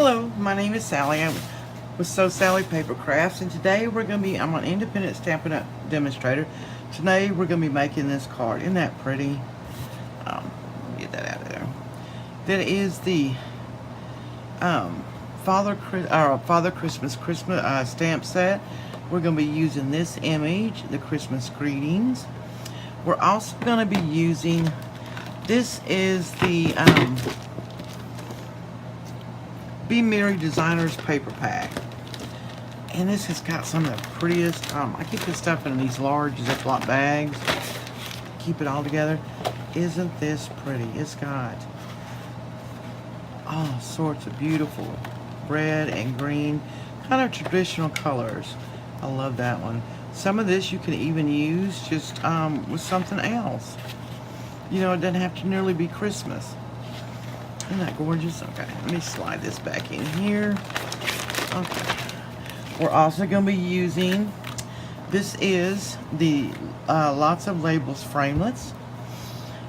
Hello, my name is Sally. I'm with So Sally Paper Crafts, and today I'm an independent Stampin' Up demonstrator. Today we're going to be making this card. Isn't that pretty? Get that out of there. That is the Father Christmas stamp set. We're going to be using this image, the Christmas greetings. We're also going to be using, this is the Be Merry Designers paper pack. And this has got some of the prettiest, I keep this stuff in these large Ziploc bags. Keep it all together. Isn't this pretty? It's got all sorts of beautiful red and green, kind of traditional colors. I love that one. Some of this you can even use just with something else. You know, it doesn't have to nearly be Christmas. Isn't that gorgeous? Okay, let me slide this back in here. Okay. We're also going to be using, this is the Lots of Labels framelits.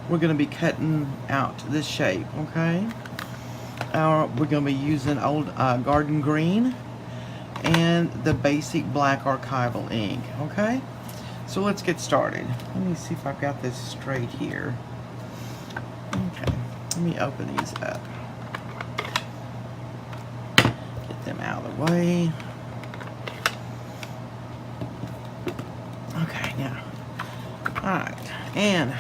We're going to be cutting out this shape, okay? We're going to be using old garden green and the basic black archival ink, okay? So let's get started. Let me see if I've got this straight here. Okay, let me open these up. Get them out of the way. Okay, now, alright, and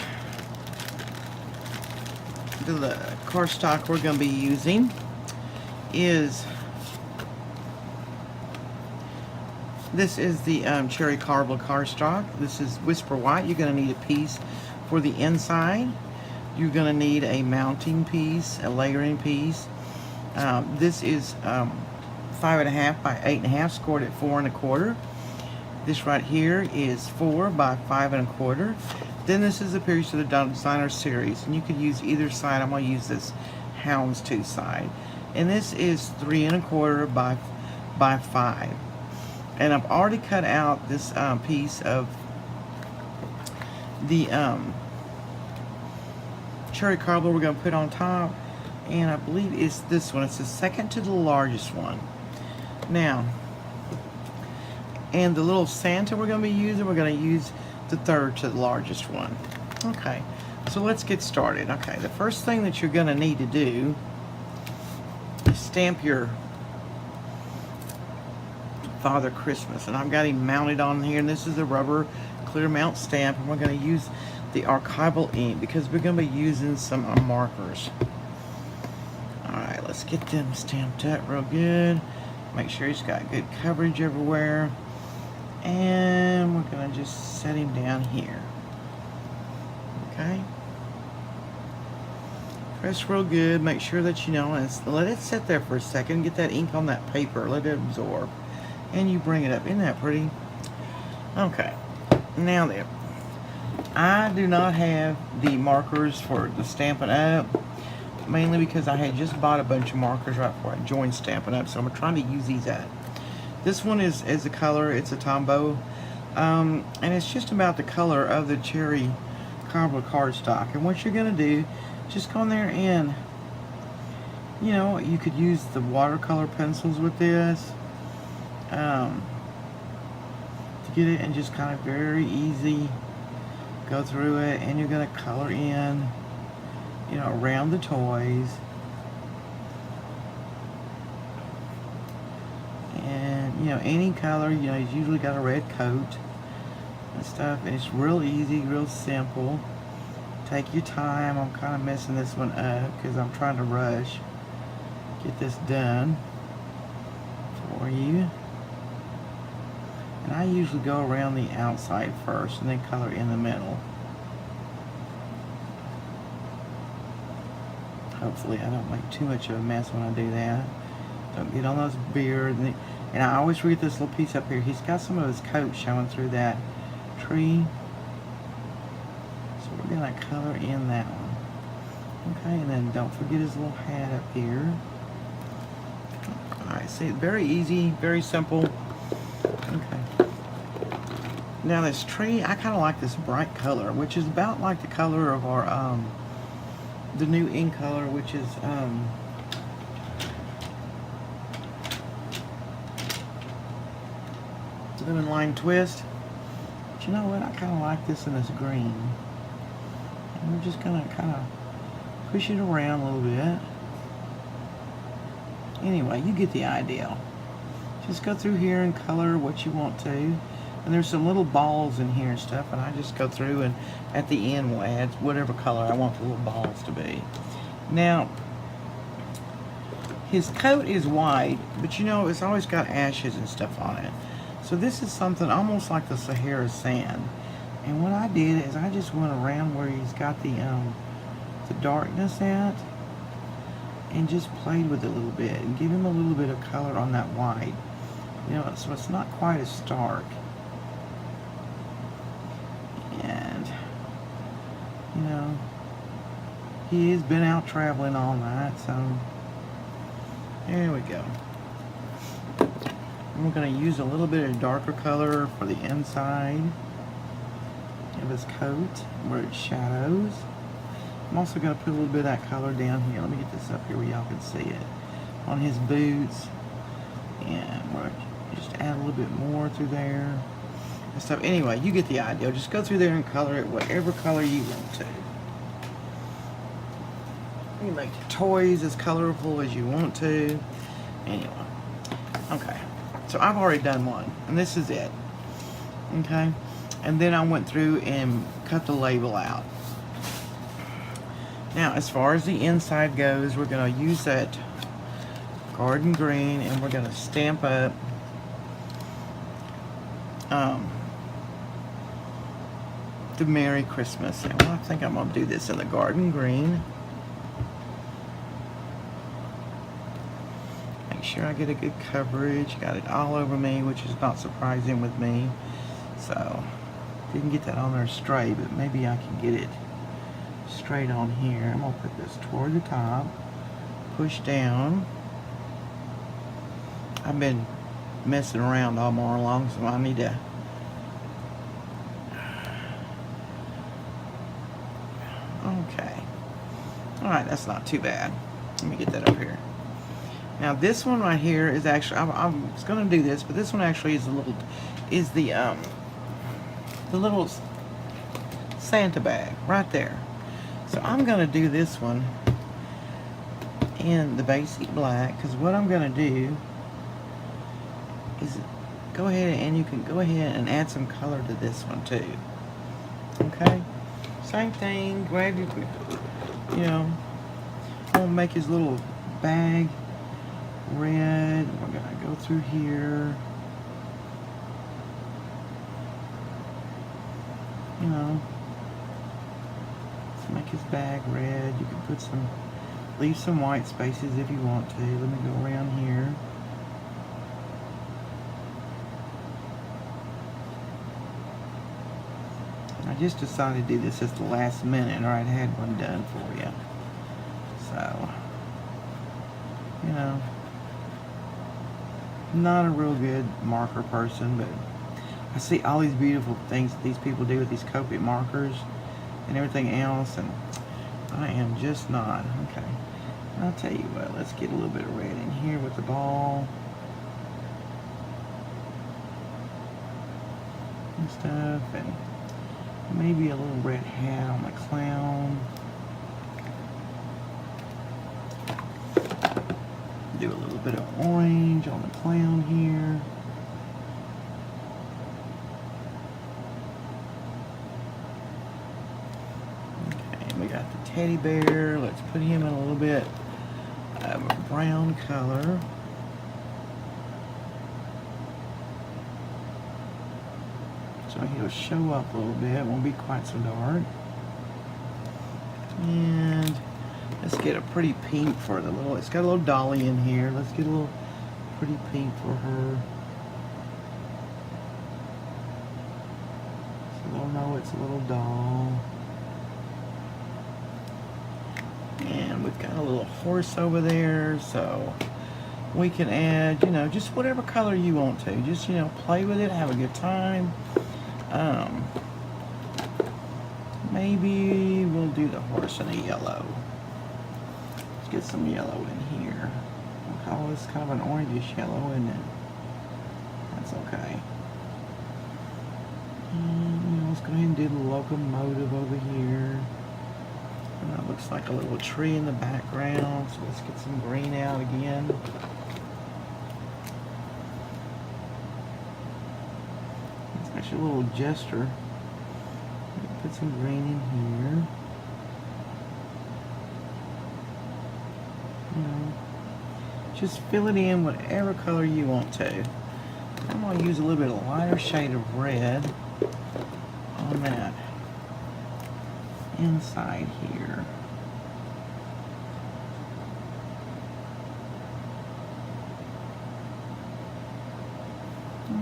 the cardstock we're going to be using is, this is the Cherry Cobbler cardstock. This is Whisper White. You're going to need a piece for the inside. You're going to need a mounting piece, a layering piece. This is 5.5 by 8.5, scored at 4 1/4. This right here is 4 by 5 1/4. Then this is a piece of the Designer Series, and you could use either side. I'm going to use this houndstooth side. And this is 3 1/4 by 5. And I've already cut out this piece of the Cherry Cobbler we're going to put on top. And I believe it's this one. It's the second to the largest one. Now, and the little Santa we're going to be using, we're going to use the third to the largest one. Okay, so let's get started. Okay, the first thing that you're going to need to do is stamp your Father Christmas. And I've got him mounted on here, and this is a rubber clear mount stamp, and we're going to use the archival ink because we're going to be using some markers. Alright, let's get them stamped up real good. Make sure he's got good coverage everywhere. And we're going to just set him down here. Okay. Press real good. Make sure that you know, and let it sit there for a second. Get that ink on that paper. Let it absorb. And you bring it up. Isn't that pretty? Okay. Now then, I do not have the markers for the Stampin' Up, mainly because I had just bought a bunch of markers right before I joined Stampin' Up, so I'm trying to use these up. This one is a color, it's a Tombo, and it's just about the color of the Cherry Cobbler cardstock. And what you're going to do, just go in there and, you know, you could use the watercolor pencils with this to get it, and just kind of very easy go through it, and you're going to color in, you know, around the toys. And, you know, any color, you know, he's usually got a red coat and stuff, and it's real easy, real simple. Take your time. I'm kind of messing this one up because I'm trying to rush. Get this done for you. And I usually go around the outside first and then color in the middle. Hopefully I don't make too much of a mess when I do that. Don't get on those beards. And I always forget this little piece up here. He's got some of his coat showing through that tree. So we're going to color in that one. Okay, and then don't forget his little hat up here. Alright, see, very easy, very simple. Okay. Now this tree, I kind of like this bright color, which is about like the color of our, the new ink color, which is lemon line twist. But you know what? I kind of like this in this green. And we're just gonna kind of push it around a little bit. Anyway, you get the idea. Just go through here and color what you want to. And there's some little balls in here and stuff, and I just go through and at the end we'll add whatever color I want the little balls to be. Now, his coat is white, but you know, it's always got ashes and stuff on it. So this is something almost like the Sahara sand. And what I did is I just went around where he's got the darkness at, and just played with it a little bit and give him a little bit of color on that white. You know, so it's not quite as stark. And, you know, he has been out traveling all night, so there we go. And we're going to use a little bit of darker color for the inside of his coat where it shadows. I'm also going to put a little bit of that color down here. Let me get this up here where y'all can see it. On his boots. And we're just add a little bit more through there. And stuff. Anyway, you get the idea. Just go through there and color it whatever color you want to. You can make the toys as colorful as you want to. Anyway. Okay. So I've already done one. And this is it. Okay. And then I went through and cut the label out. Now, as far as the inside goes, we're going to use that garden green and we're going to stamp up the Merry Christmas. And I think I'm going to do this in the garden green. Make sure I get a good coverage. Got it all over me, which is not surprising with me. So, didn't get that on there straight, but maybe I can get it straight on here. I'm going to put this toward the top, push down. I've been messing around all morning long, so I need to okay. Alright, that's not too bad. Let me get that up here. Now this one right here is actually, I was going to do this, but this one actually is the little Santa bag right there. So I'm going to do this one in the basic black, because what I'm going to do is go ahead and you can go ahead and add some color to this one too. Okay? Same thing, grab your, you know, I'm going to make his little bag red. We're going to go through here. You know, make his bag red. You can put some, leave some white spaces if you want to. Let me go around here. I just decided to do this at the last minute, or I'd had one done for you. So, you know, not a real good marker person, but I see all these beautiful things that these people do with these Copic markers and everything else, and I am just not. Okay, I'll tell you what, let's get a little bit of red in here with the ball and stuff, and maybe a little red hat on the clown. Do a little bit of orange on the clown here. We got the teddy bear. Let's put him in a little bit of a brown color. So he'll show up a little bit. It won't be quite so dark. And let's get a pretty pink for the little, it's got a little dolly in here. Let's get a little pretty pink for her. So they'll know it's a little doll. And we've got a little horse over there, so we can add, you know, just whatever color you want to. Just, you know, play with it, have a good time. Maybe we'll do the horse in a yellow. Let's get some yellow in here. We'll call this kind of an orangish yellow, isn't it? That's okay. And let's go ahead and do the locomotive over here. And that looks like a little tree in the background. So let's get some green out again. It's actually a little gesture. Put some green in here. Just fill it in whatever color you want to. I'm going to use a little bit of lighter shade of red on that inside here.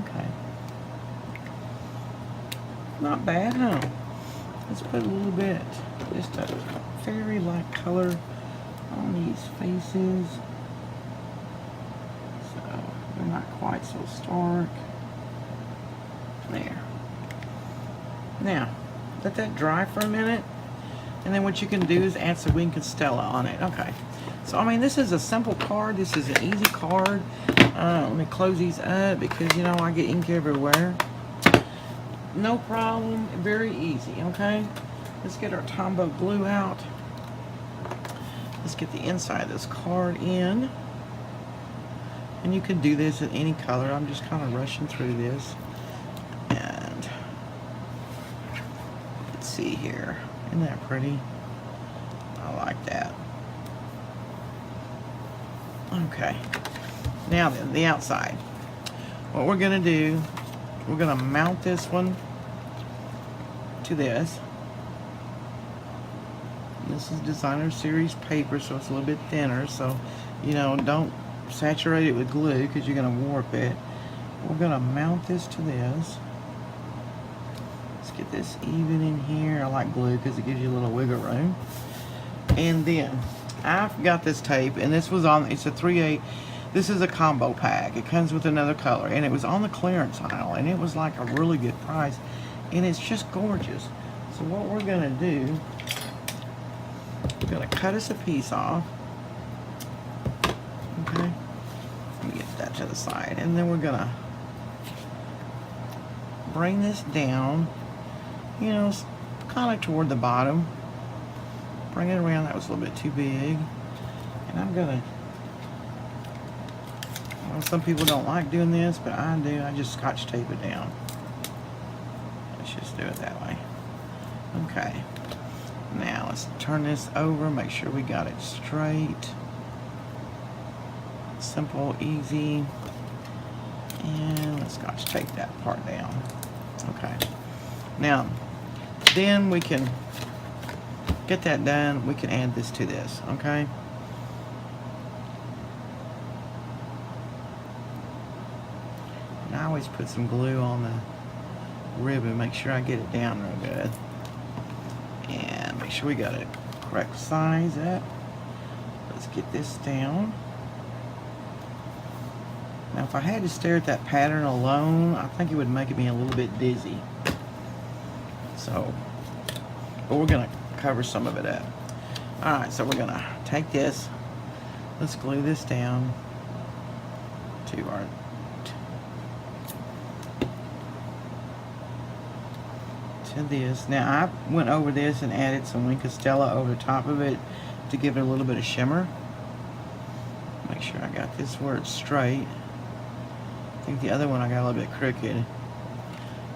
Okay. Not bad, huh? Let's put a little bit, just a fairy light color on these faces. So they're not quite so stark. There. Now, let that dry for a minute. And then what you can do is add some wing Constella on it. Okay. So, I mean, this is a simple card. This is an easy card. Let me close these up because, you know, I get ink everywhere. No problem. Very easy, okay? Let's get our Tombo Glue out. Let's get the inside of this card in. And you can do this in any color. I'm just kind of rushing through this. And let's see here. Isn't that pretty? I like that. Okay. Now then, the outside. What we're going to do, we're going to mount this one to this. This is designer series paper, so it's a little bit thinner. So, you know, don't saturate it with glue because you're going to warp it. We're going to mount this to this. Let's get this even in here. I like glue because it gives you a little wiggle room. And then I've got this tape, and this was on, it's a 3/8. This is a combo pack. It comes with another color, and it was on the clearance aisle, and it was like a really good price, and it's just gorgeous. So what we're gonna do, we're gonna cut us a piece off. Okay, let me get that to the side, and then we're gonna bring this down, you know, kind of toward the bottom. Bring it around. That was a little bit too big, and I'm gonna. Well, some people don't like doing this, but I do. I just scotch tape it down. Let's just do it that way. Okay. Now let's turn this over. Make sure we got it straight. Simple, easy. And let's scotch tape that part down. Okay. Now, then we can get that done. We can add this to this. Okay. I always put some glue on the ribbon, make sure I get it down real good. And make sure we got it correct size up. Let's get this down. Now if I had to stare at that pattern alone, I think it would make me a little bit dizzy. So, but we're gonna cover some of it up. Alright, so we're gonna take this, let's glue this down to our this. Now I went over this and added some wing Constella over the top of it to give it a little bit of shimmer. Make sure I got this where it's straight. I think the other one I got a little bit crooked.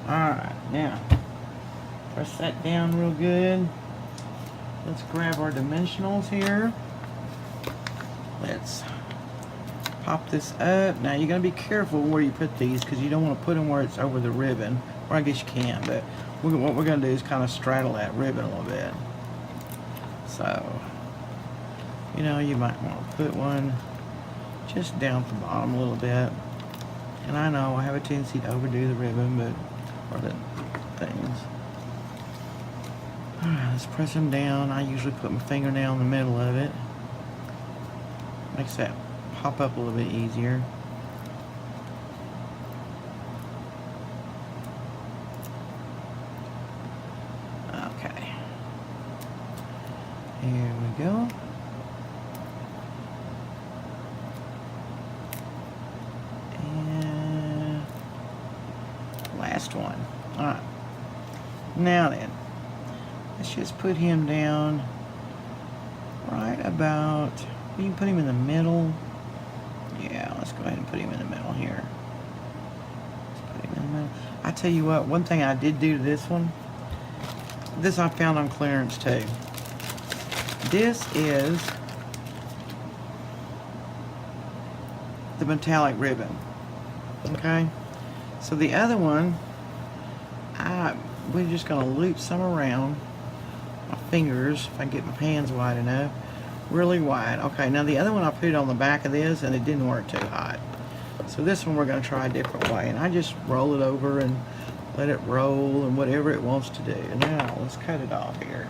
Alright, now press that down real good. Let's grab our dimensionals here. Let's pop this up. Now you're going to be careful where you put these because you don't want to put them where it's over the ribbon. Or I guess you can, but what we're going to do is kind of straddle that ribbon a little bit. So, you know, you might want to put one just down at the bottom a little bit. And I know I have a tendency to overdo the ribbon, but, or the things. Alright, let's press them down. I usually put my fingernail in the middle of it. Makes that pop up a little bit easier. Okay. Here we go. And last one. Alright. Now then, let's just put him down right about, you can put him in the middle. Yeah, let's go ahead and put him in the middle here. Let's put him in the middle. I tell you what, one thing I did do to this one, this I found on clearance too. This is the metallic ribbon. Okay, so the other one, we're just going to loop some around my fingers if I can get my hands wide enough, really wide. Okay, now the other one I put it on the back of this and it didn't work too hot. So this one we're going to try a different way, and I just roll it over and let it roll and whatever it wants to do. Now let's cut it off here.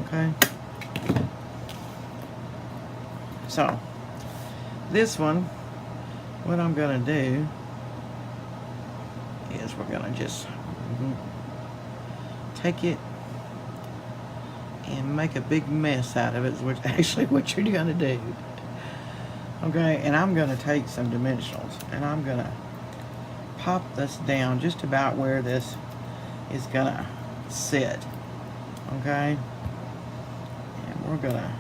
Okay. So this one, what I'm going to do is we're going to just take it and make a big mess out of it, which actually what you're going to do. Okay, and I'm going to take some dimensionals and I'm going to pop this down just about where this is going to sit. Okay, and we're going to,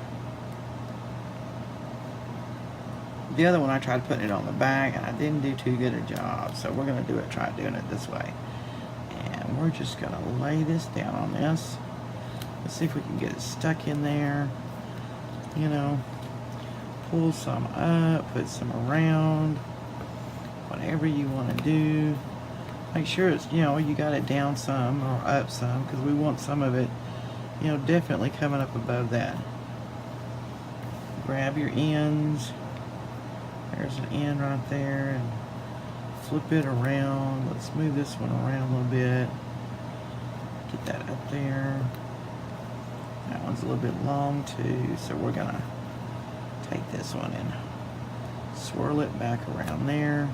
the other one I tried putting it on the back and I didn't do too good a job, so we're going to try doing it this way. And we're just going to lay this down on this. Let's see if we can get it stuck in there. You know, pull some up, put some around, whatever you want to do. Make sure it's, you know, you got it down some or up some, because we want some of it, you know, definitely coming up above that. Grab your ends. There's an end right there, and flip it around. Let's move this one around a little bit. Get that up there. That one's a little bit long too, so we're gonna take this one and swirl it back around there.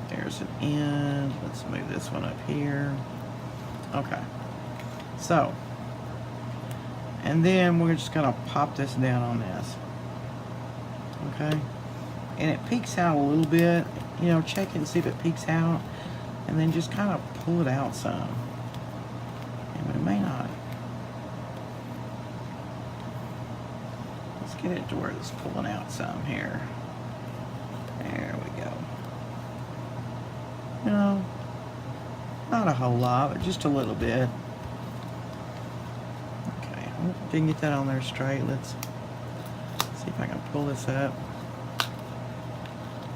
There's an end. Let's move this one up here. Okay. So, and then we're just gonna pop this down on this. Okay. And it peeks out a little bit, you know, check it and see if it peeks out, and then just kind of pull it out some. And we may not. Let's get it to where it's pulling out some here. There we go. You know, not a whole lot, but just a little bit. Okay, didn't get that on there straight. Let's see if I can pull this up.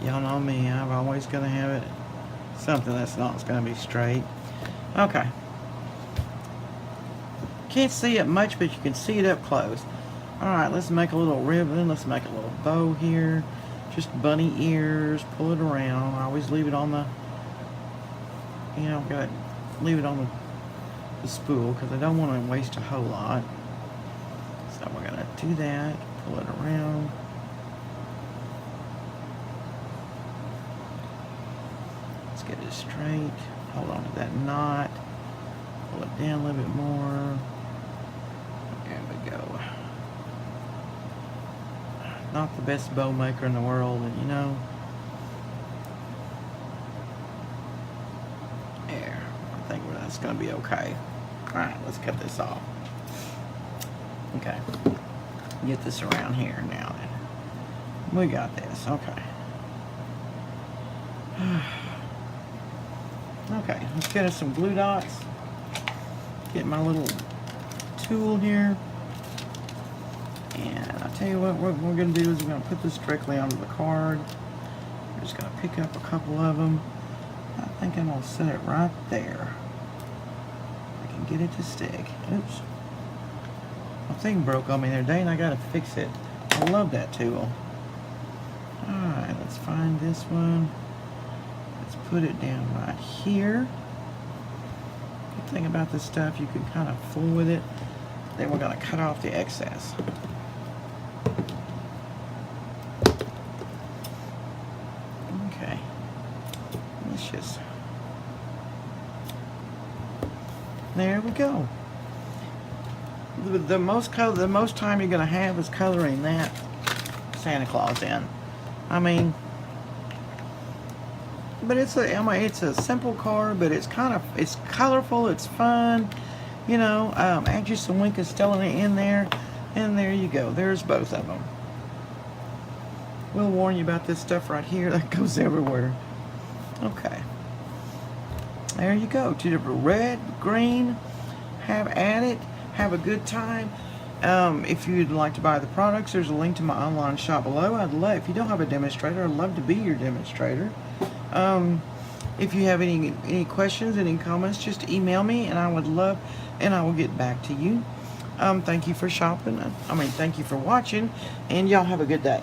Y'all know me, I'm always going to have it something that's not going to be straight. Okay. Can't see it much, but you can see it up close. Alright, let's make a little ribbon. Let's make a little bow here. Just bunny ears. Pull it around. I always leave it on the, you know, leave it on the spool because I don't want to waste a whole lot. So we're going to do that. Pull it around. Get it straight, hold on to that knot, pull it down a little bit more. There we go. Not the best bow maker in the world, and you know. There, I think that's going to be okay. Alright, let's cut this off. Okay, get this around here now then. We got this, okay. Okay, let's get us some glue dots. Get my little tool here. And I'll tell you what we're going to do is we're going to put this directly onto the card. We're just going to pick up a couple of them. I think I'm going to set it right there. I can get it to stick. Oops. My thing broke on me the other day and I got to fix it. I love that tool. Alright, let's find this one. Let's put it down right here. Good thing about this stuff, you can kind of fool with it. Then we're going to cut off the excess. Okay. Let's just... There we go. The most time you're going to have is coloring that Santa Claus in. I mean, but it's a, I mean, it's a simple card, but it's it's colorful, it's fun, you know. Add just some Wink and Stella in there, and there you go. There's both of them. We'll warn you about this stuff right here that goes everywhere. Okay, there you go. Two different red, green. Have at it. Have a good time. If you'd like to buy the products, there's a link to my online shop below. I'd love, if you don't have a demonstrator, I'd love to be your demonstrator. If you have any questions, any comments, just email me, and I would love, and I will get back to you. Thank you for shopping. Thank you for watching, and y'all have a good day.